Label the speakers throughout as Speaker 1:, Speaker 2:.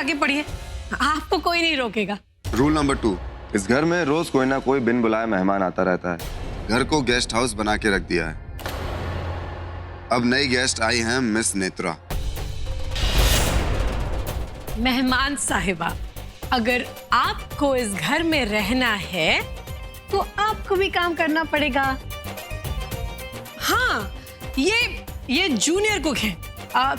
Speaker 1: आगे पढ़िए, आपको कोई नहीं रोकेगा।
Speaker 2: रूल नंबर 2, इस घर में रोज कोई ना कोई बिन बुलाए मेहमान आता रहता है। घर को गेस्ट हाउस बना के रख दिया है। अब नई गेस्ट आई हैं मिस नेत्रा।
Speaker 1: मेहमान साहिबा, अगर आपको इस घर में रहना है तो आपको भी काम करना पड़ेगा। हाँ, ये जूनियर कुक है,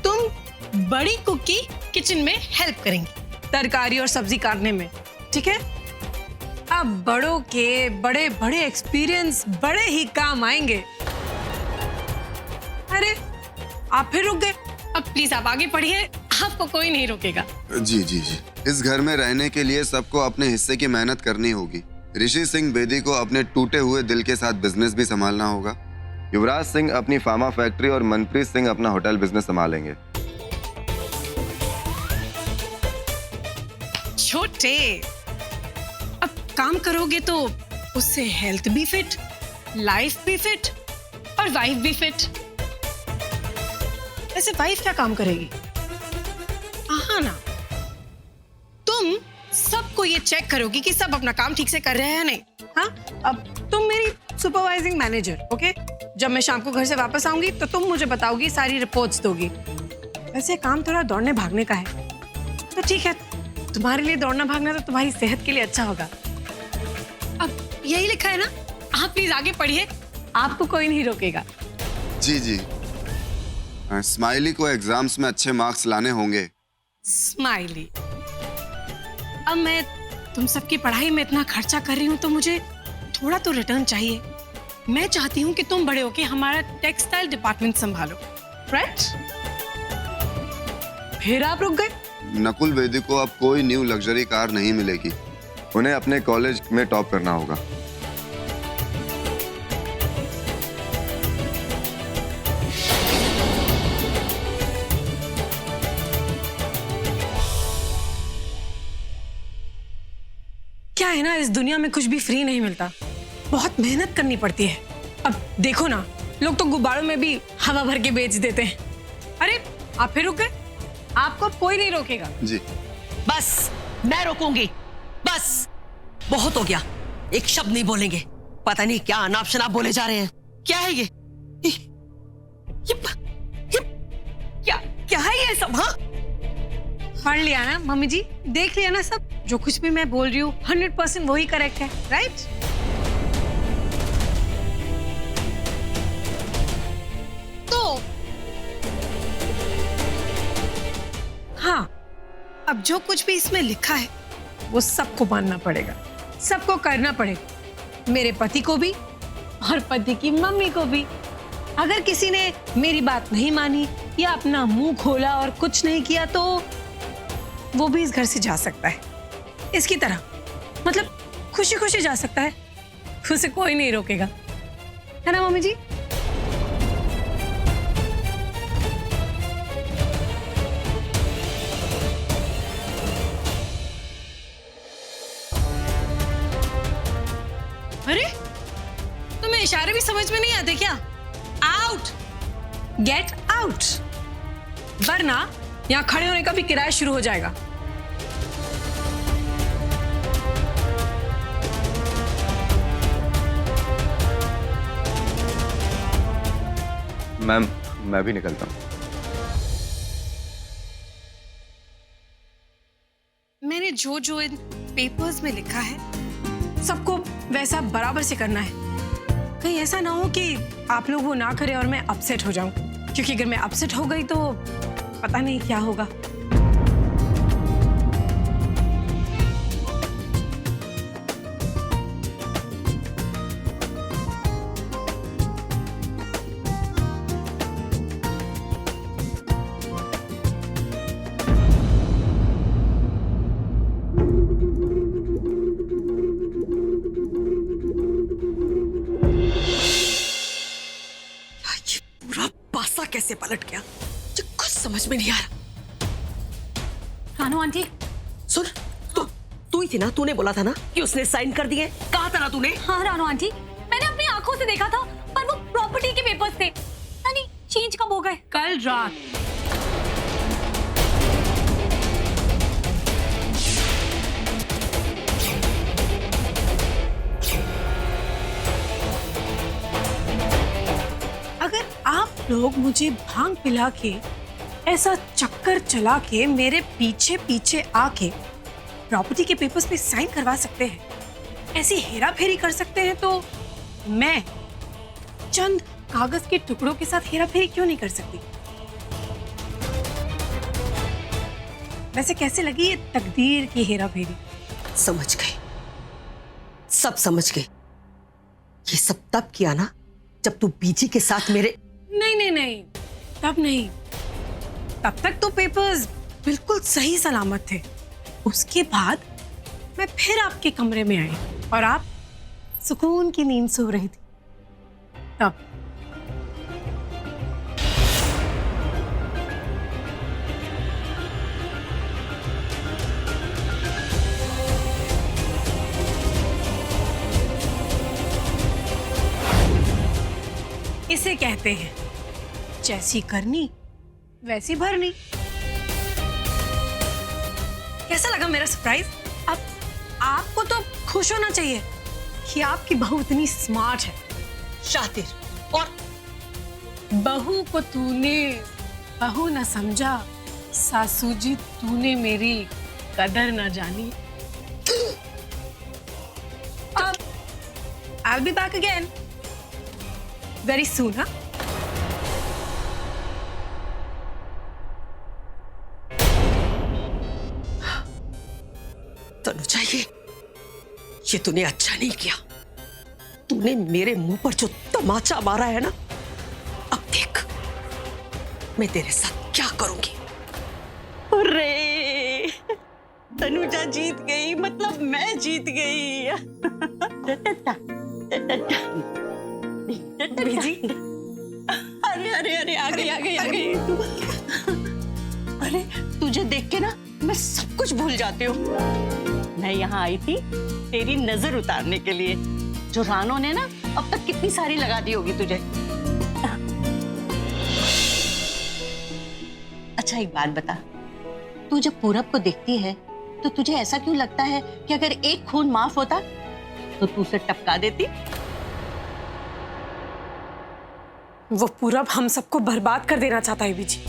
Speaker 1: तुम बड़ी कुक की किचन में हेल्प करेंगी, तरकारी और सब्जी काटने में, ठीक है? अब बड़ों के बड़े बड़े एक्सपीरियंस बड़े ही काम आएंगे। अरे आप फिर रुक गए, अब प्लीज आप आगे पढ़िए, आपको कोई नहीं रोकेगा।
Speaker 2: जी जी जी, इस घर में रहने के लिए सबको अपने हिस्से की मेहनत करनी होगी। ऋषि सिंह बेदी को अपने टूटे हुए दिल के साथ बिजनेस भी संभालना होगा। युवराज सिंह अपनी फार्मा फैक्ट्री और मनप्रीत सिंह अपना होटल बिजनेस संभालेंगे।
Speaker 1: छोटे, अब काम करोगे तो उससे हेल्थ भी फिट, लाइफ भी फिट और वाइफ भी फिट। ऐसे वाइफ क्या काम करेगी? हाँ ना, तुम सबको ये चेक करोगी कि सब अपना काम ठीक से कर रहे हैं या नहीं। हाँ, अब तुम मेरी सुपरवाइजिंग मैनेजर, ओके? जब मैं शाम को घर से वापस आऊंगी तो तुम मुझे बताओगी, सारी रिपोर्ट्स दोगी। वैसे काम थोड़ा दौड़ने भागने का है तो ठीक है, तुम्हारे लिए दौड़ना भागना तो तुम्हारी सेहत के लिए अच्छा होगा। अब यही लिखा है ना, आप प्लीज आगे पढ़िए, आपको कोई नहीं रोकेगा।
Speaker 2: जी जी, स्माइली को एग्जाम्स में अच्छे मार्क्स लाने होंगे।
Speaker 1: स्माइली, अब मैं तुम सबकी पढ़ाई में इतना खर्चा कर रही हूँ तो मुझे थोड़ा तो रिटर्न चाहिए। मैं चाहती हूँ कि तुम बड़े होके हमारा टेक्सटाइल डिपार्टमेंट संभालो, राइट? फिर आप रुक गए।
Speaker 2: नकुल बेदी को अब कोई न्यू लग्जरी कार नहीं मिलेगी। उन्हें अपने कॉलेज में टॉप करना होगा।
Speaker 1: क्या है ना, इस दुनिया में कुछ भी फ्री नहीं मिलता, बहुत मेहनत करनी पड़ती है। अब देखो ना, लोग तो गुब्बारों में भी हवा भर के बेच देते हैं। अरे आप फिर रुक गए, आपको कोई नहीं रोकेगा।
Speaker 2: जी
Speaker 3: बस मैं रोकूंगी, बस बहुत हो गया, एक शब्द नहीं बोलेंगे। पता नहीं क्या अनाप शनाप बोले जा रहे हैं। क्या है ये क्या क्या है ये सब? हाँ,
Speaker 1: पढ़ लिया ना मम्मी जी, देख लिया ना सब, जो कुछ भी मैं बोल रही हूँ 100% वही करेक्ट है, राइट? तो हाँ, अब जो कुछ भी इसमें लिखा है वो सबको मानना पड़ेगा, सबको करना पड़ेगा, मेरे पति को भी और पति की मम्मी को भी। अगर किसी ने मेरी बात नहीं मानी या अपना मुंह खोला और कुछ नहीं किया तो वो भी इस घर से जा सकता है, इसकी तरह, मतलब खुशी खुशी जा सकता है, उसे कोई नहीं रोकेगा, है ना मम्मी जी? अरे तुम्हें इशारे भी समझ में नहीं आते क्या? आउट, गेट आउट, वरना यहाँ खड़े होने का भी किराया शुरू हो जाएगा।
Speaker 2: मैम, मैं भी निकलता हूँ।
Speaker 1: मैंने जो जो इन पेपर्स में लिखा है सबको वैसा बराबर से करना है। कहीं ऐसा ना हो कि आप लोग वो ना करें और मैं अपसेट हो जाऊं, क्योंकि अगर मैं अपसेट हो गई तो पता नहीं क्या होगा।
Speaker 3: कैसे पलट गया, मुझे कुछ समझ में नहीं आ रहा।
Speaker 4: रानू आंटी
Speaker 3: सुन, तू ही थी ना, तूने बोला था ना कि उसने साइन कर दिए, कहा था ना तूने?
Speaker 4: हाँ रानू आंटी, मैंने अपनी आंखों से देखा था, पर वो प्रॉपर्टी के पेपर्स थे, यानी चेंज कब हो गए?
Speaker 1: कल रात। लोग मुझे भांग पिला के, ऐसा चक्कर चला के, मेरे पीछे पीछे आके प्रॉपर्टी के पेपर्स पे साइन करवा सकते हैं, ऐसी हेरा फेरी कर सकते हैं, तो मैं चंद कागज के टुकड़ों के साथ हेरा फेरी क्यों नहीं कर सकती? वैसे कैसे लगी ये तकदीर की हेरा फेरी?
Speaker 3: समझ गई, सब समझ गई। ये सब तब किया ना जब तू बीजी के साथ मेरे।
Speaker 1: नहीं नहीं नहीं, तब नहीं। तब तक तो पेपर्स बिल्कुल सही सलामत थे। उसके बाद मैं फिर आपके कमरे में आई और आप सुकून की नींद सो रही थी। तब इसे कहते हैं जैसी करनी वैसी भरनी। कैसा लगा मेरा सरप्राइज? अब आपको तो खुश होना चाहिए कि आपकी बहू इतनी स्मार्ट है।
Speaker 3: शातिर और
Speaker 1: बहू को तूने बहू न समझा, सासू जी तूने मेरी कदर न जानी। अब I'll be back again very soon, huh?
Speaker 3: Tanuja, ये तूने अच्छा नहीं किया। तूने मेरे मुंह पर जो तमाचा मारा है ना, अब देख मैं तेरे साथ क्या करूंगी। अरे तनुजा जीत गई, मतलब मैं जीत गई।
Speaker 1: बीजी,
Speaker 3: अरे अरे अरे आ गई आ गई आ गई। अरे तुझे देख के ना मैं सब कुछ भूल जाती हूँ। मैं यहाँ आई थी तेरी नजर उतारने के लिए, जो रानो ने ना अब तक कितनी सारी लगा दी होगी तुझे। अच्छा एक बात बता, तू जब पूरब को देखती है तो तुझे ऐसा क्यों लगता है कि अगर एक खून माफ होता तो तू उसे टपका देती?
Speaker 1: वो पूरब हम सबको बर्बाद कर देना चाहता है बीजी।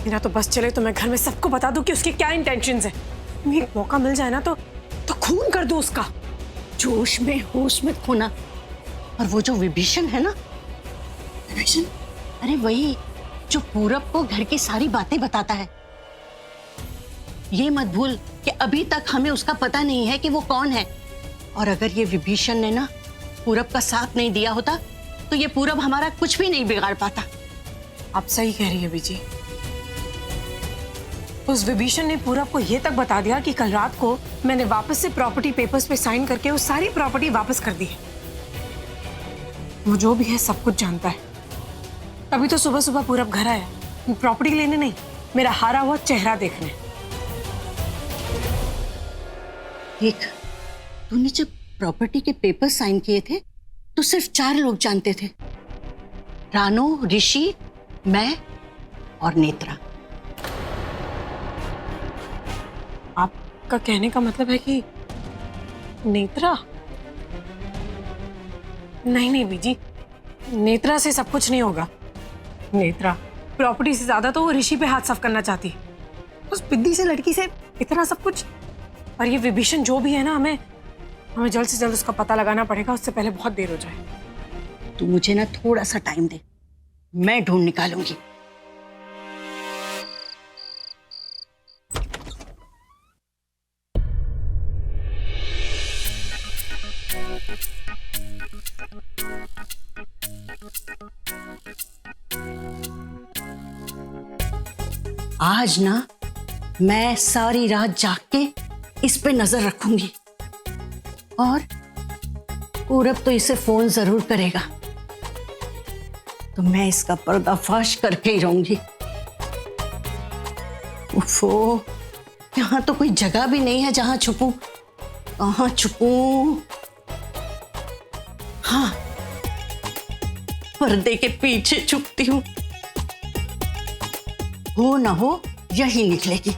Speaker 1: मेरा तो बस चले तो मैं घर में सबको बता दूं कि उसके क्या इंटेंशंस हैं। मुझे एक मौका मिल जाए ना तो खून कर दूं उसका।
Speaker 3: जोश में होश में खोना। और वो जो विभीषण है ना, विभीषण, अरे वही जो पूरब को घर की सारी बातें बताता है। ये मत भूल कि अभी तक हमें उसका पता नहीं है कि वो कौन है। और अगर ये विभीषण ने ना पूरब का साथ नहीं दिया होता तो ये पूरब हमारा कुछ भी नहीं बिगाड़ पाता।
Speaker 1: आप सही कह रही है बीजी। उस विभीषण ने पूरब को ये तक बता दिया कि कल रात को मैंने वापस से प्रॉपर्टी पेपर्स पे साइन करके वो सारी प्रॉपर्टी वापस कर दी है। वो जो भी है सब कुछ जानता है। तभी तो सुबह सुबह पूरब घर आया, प्रॉपर्टी लेने नहीं, मेरा हारा हुआ चेहरा देखने।
Speaker 3: देख, तूने जब प्रॉपर्टी के पेपर साइन किए थे तो सिर्फ 4 लोग जानते थे, रानो, ऋषि, मैं और नेत्रा।
Speaker 1: आपका कहने का मतलब है कि नेत्रा? नहीं नहीं बीजी, नेत्रा से सब कुछ नहीं होगा। नेत्रा प्रॉपर्टी से ज्यादा तो वो ऋषि पे हाथ साफ करना चाहती है। उस बिद्दी से लड़की से इतना सब कुछ। और ये विभीषण जो भी है ना, हमें जल्द से जल्द उसका पता लगाना पड़ेगा, उससे पहले बहुत देर हो जाए।
Speaker 3: तू मुझे ना थोड़ा सा टाइम दे, मैं ढूंढ निकालूंगी। आज ना मैं सारी रात जाग के इस पे नजर रखूंगी और पूरब तो इसे फोन जरूर करेगा, तो मैं इसका पर्दाफाश करके ही रहूंगी। उफ़ो, यहाँ तो कोई जगह भी नहीं है जहां छुपूं। कहाँ छुपूं? हाँ, पर्दे के पीछे छुपती हूँ। हो ना हो यही निकलेगी।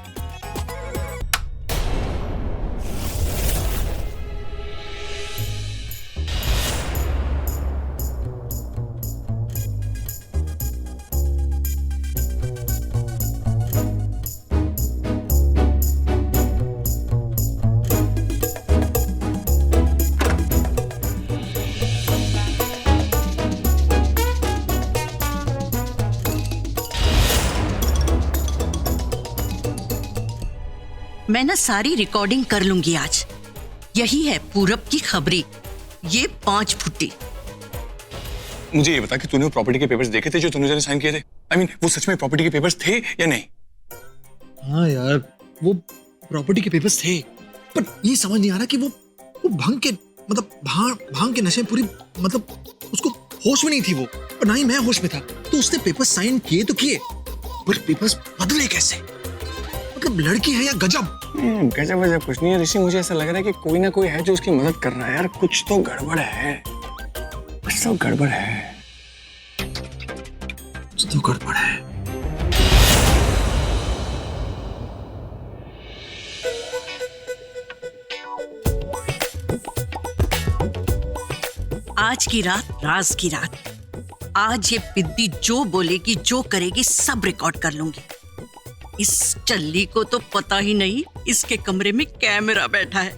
Speaker 3: मैं ना सारी रिकॉर्डिंग कर लूंगी आज। यही है पूरब की खबरी, ये 5 फुट्टी।
Speaker 5: मुझे ये बता कि तूने वो प्रॉपर्टी के पेपर्स देखे थे जो तनुजा ने साइन किए थे? आई मीन वो सच में प्रॉपर्टी के पेपर्स थे या नहीं?
Speaker 6: हाँ यार, वो प्रॉपर्टी के पेपर्स थे, पर ये समझ नहीं आ रहा कि वो भंग के मतलब भांग के नशे में पूरी मतलब उसको होश में नहीं थी वो, और ना ही मैं होश में था। तो उसने पेपर्स साइन किए तो किए, पर पेपर्स बदले कैसे? मतलब लड़की है या गजब?
Speaker 5: गजब वजब कुछ नहीं है ऋषि, मुझे ऐसा लग रहा है कि कोई ना कोई है जो उसकी मदद कर रहा है यार। कुछ तो गड़बड़ है, कुछ तो गड़बड़ है,
Speaker 6: कुछ तो गड़बड़ है।
Speaker 3: आज की रात राज की रात। आज ये बिद्दी जो बोलेगी जो करेगी सब रिकॉर्ड कर लूंगी। इस चल्ली को तो पता ही नहीं इसके कमरे में कैमरा बैठा है,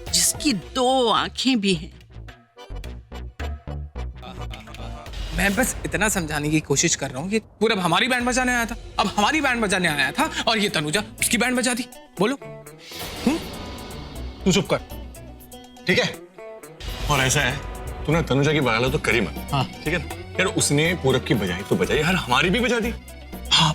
Speaker 3: जिसकी 2 आंखें भी हैं।
Speaker 7: मैं बस इतना समझाने की कोशिश कर रहा हूँ कि पूरब हमारी बैंड बजाने आया था, अब हमारी बैंड बजाने आया था, और ये तनुजा उसकी बैंड बजा दी। बोलो।
Speaker 5: तू चुप कर, ठीक है? और ऐसा है, तूने तनुजा की बगावत तो करी मत। हाँ ठीक है ना यार, उसने पूरब की बजाई तो बजाई यार, हमारी भी बजा दी।
Speaker 7: हाँ,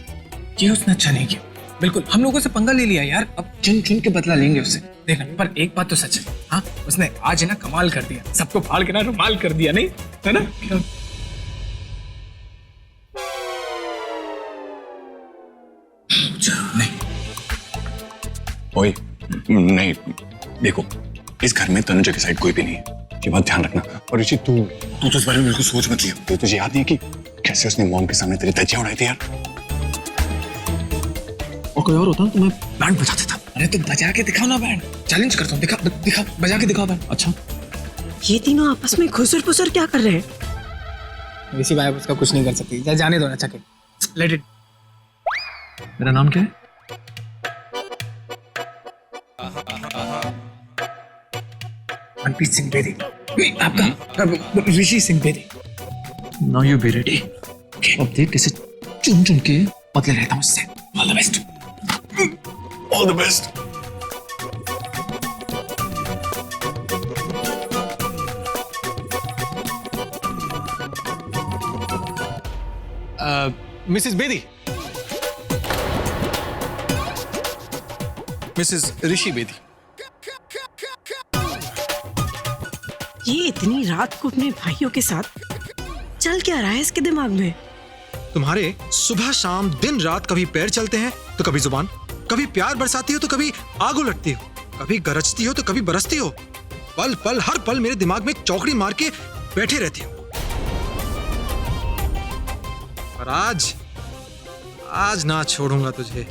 Speaker 7: ये उसने अच्छा नहीं किया। बिल्कुल हम लोगों से पंगा ले लिया यार, अब चुन चुन के बदला लेंगे उससे। देखना, पर एक बात तो सच है, हाँ उसने आज ना कमाल कर दिया, सबको फाड़ के ना रुमाल कर दिया, नहीं है ना? नहीं
Speaker 5: ओए नहीं, देखो इस घर में तनुजा की साइड कोई भी नहीं है, ये बात ध्यान रखना। और ऋषि तू तो इस बारे में बिल्कुल सोच मत लियो। तो तुझे याद नहीं है कि कैसे उसने मॉम के सामने तेरी धज्जियां उड़ाई थी यार?
Speaker 6: और कोई और होता तो मैं
Speaker 7: बैंड बजा देता। अरे तुम बजा के दिखाओ ना बैंड, चैलेंज करता हूँ, दिखा बजा के दिखाओ बैंड।
Speaker 6: अच्छा,
Speaker 1: ये तीनों आपस में खुसर पुसर क्या कर रहे हैं?
Speaker 7: इसी बात उसका कुछ नहीं कर सकती, जाने दो ना, चके लेट इट।
Speaker 6: मेरा नाम क्या है?
Speaker 7: मनप्रीत सिंह बेदी। आपका Rishi Singh Bedi.
Speaker 6: Now you be ready. अब देख कैसे चुन चुन के
Speaker 7: बदले रहता हूँ उससे। All the best.
Speaker 5: All the best.
Speaker 6: Mrs Bedi, mrs Rishi Bedi.
Speaker 1: ये इतनी रात को अपने भाइयों के साथ चल क्या रहा है इसके दिमाग में?
Speaker 6: तुम्हारे सुबह शाम दिन रात कभी पैर चलते हैं तो कभी जुबान, कभी प्यार बरसाती हो तो कभी आग उलटती हो, कभी गरजती हो तो कभी बरसती हो। पल पल हर पल मेरे दिमाग में चौकड़ी मार के बैठे रहती हो। और आज ना छोड़ूंगा तुझे।